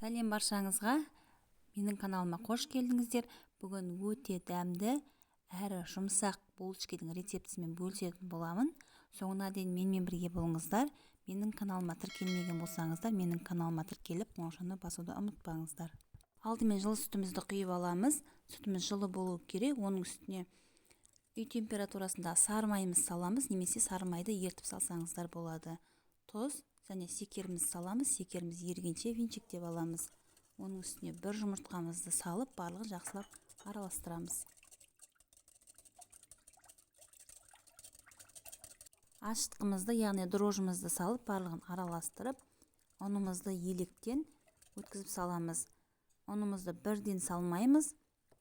Сәлем баршаңызға, менің каналыма қош келдіңіздер. Бүгін өте дәмді әрі жұмсақ булочканың рецептісімен бөлісетін боламын. Соңына дейін менімен бірге болыңыздар. Менің каналыма тіркелмеген болсаңыздар, менің каналыма тіркеліп қоңырауды басуды ұмытпаңыздар. Алдымен жылы сүтімізді құйып аламыз. Сүтіміз жылы болу керек. Оның үстіне үй температурасында сары майымыз саламыз, немесе сары майды ертіп салсаңыздар болады. Тұз және секеріміз саламыз. Секеріміз ергенше венчиктеп аламыз. Оның үстіне бір жұмыртқамызды салып, барлығын жақсылап араластырамыз. Ашытқымызды, яғни дрожжымызды салып, барлығын араластырып, ұнымызды електен өткізіп саламыз. Ұнымызды бірден салмаймыз,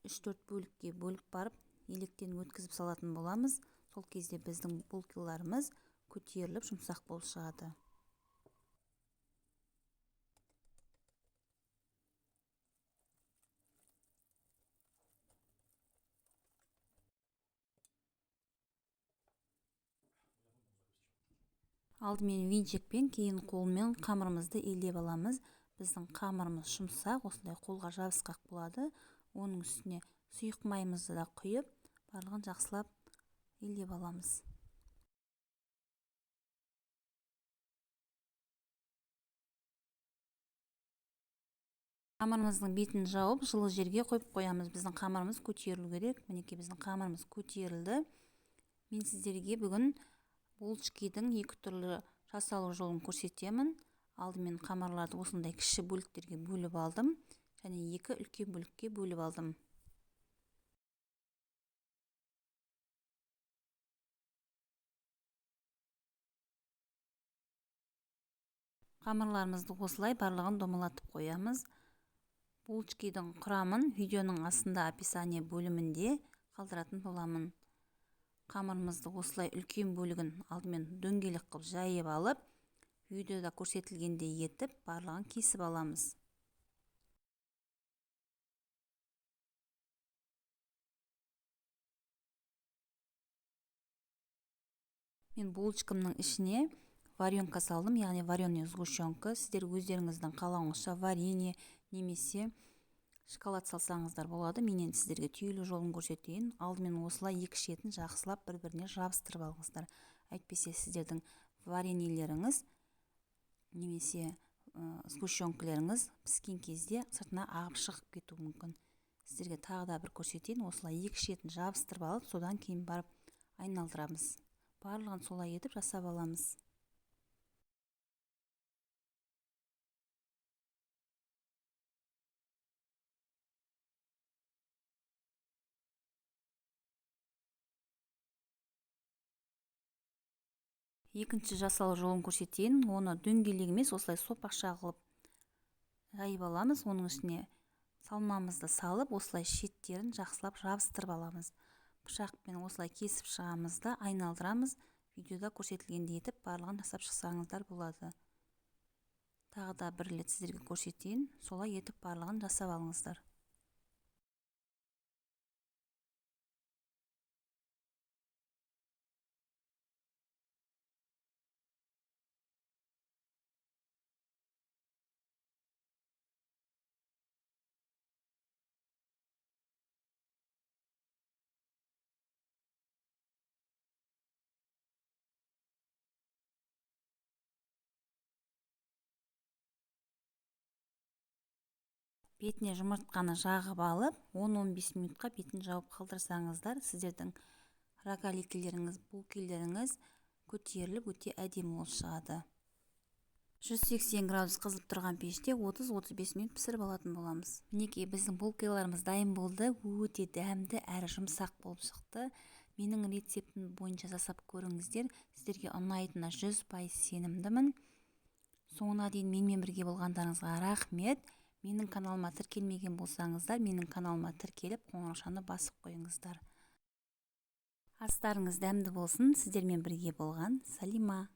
3-4 бөлікке бөліп барып, електен өткізіп салатын боламыз. Сол кезде біздің булкаларымыз көтеріліп, жұмсақ болып шығады. Алдымен венчикпен, кейін қолмен қамырымызды елеп аламыз. Біздің қамырымыз жұмсақ, осындай қолға жабысқақ болады. Оның үстіне сұйық майымызды да құйып, барлығын жақсылап елеп аламыз. Қамырымыздың бетін жауып, жылы жерге қойып қоямыз. Біздің қамырымыз көтерілу керек. Мінекей біздің қамырымыз көтерілді. Мен сіздерге бүгін булочканың екі түрлі жасалу жолын көрсетемін. Алдымен қамырларды осындай кіші бөліктерге бөліп алдым, және екі үлкен бөлікке бөліп алдым. Қамырларымызды осылай барлығын домалатып қоямыз. Булочканың құрамын видеоның астында описание бөлімінде қалдыратын боламын. Қамырымызды осылай үлкен бөлігін алдымен дөңгелек қылып жайып алып, видеода көрсетілгендей етіп, барлығын кесіп аламыз. Мен булочкамның ішіне варенка салдым, яғни вареная сгущенка. Сіздер өздеріңіздің қалауыңызша варенье немесе шоколад салсаңыздар болады. Менен сіздерге түйелі жолын көрсетейін. Алдымен осылай екі шетін жақсылап бір-біріне жабыстырып алыңыздар. Әйтпесе сіздердің вареньелеріңіз немесе сгущенкаларыңыз піскен кезде сыртына ағып шығып кетуі мүмкін. Сіздерге тағы да бір көрсетейін. Осылай екі шетін жабыстырып алып, содан кейін барып айналдырамыз. Барлығын солай етіп жасап аламыз. Екінші жасалу жолын көрсетейін. Оны дөңгелек емес, осылай сопақша қылып жайып аламыз. Оның үстіне салмамызды салып, осылай шеттерін жақсылап жабыстырып аламыз. Пышақпен осылай кесіп шығамыз да айналдырамыз. Видеода көрсетілгендей етіп, барлығын жасап шықсаңыздар болады. Тағы да бір рет сіздерге көрсетейін. Солай етіп барлығын жасап алыңыздар. Бетіне жұмыртқаны жағып алып, 10-15 минутқа бетін жауып қалдырсаңыздар, сіздердің рогаликілеріңіз, булкаларыңыз көтеріліп, өте әдемі болып шығады. 180 градус қызып тұрған пеште 30-35 минут пісіріп алатын боламыз. Мінекей біздің булкаларымыз дайын болды. Өте дәмді әрі жұмсақ болып шықты. Менің рецептім бойынша жасап көріңіздер. Сіздерге ұнайтынына 100% сенімдімін. Соңына дейін менімен бірге болғандарыңызға рахмет. Менің каналыма тіркелмеген болсаңыздар, менің каналыма тіркеліп, қоңыраушаны басып қойыңыздар. Астарыңыз дәмді болсын. Сіздермен бірге болған Салима.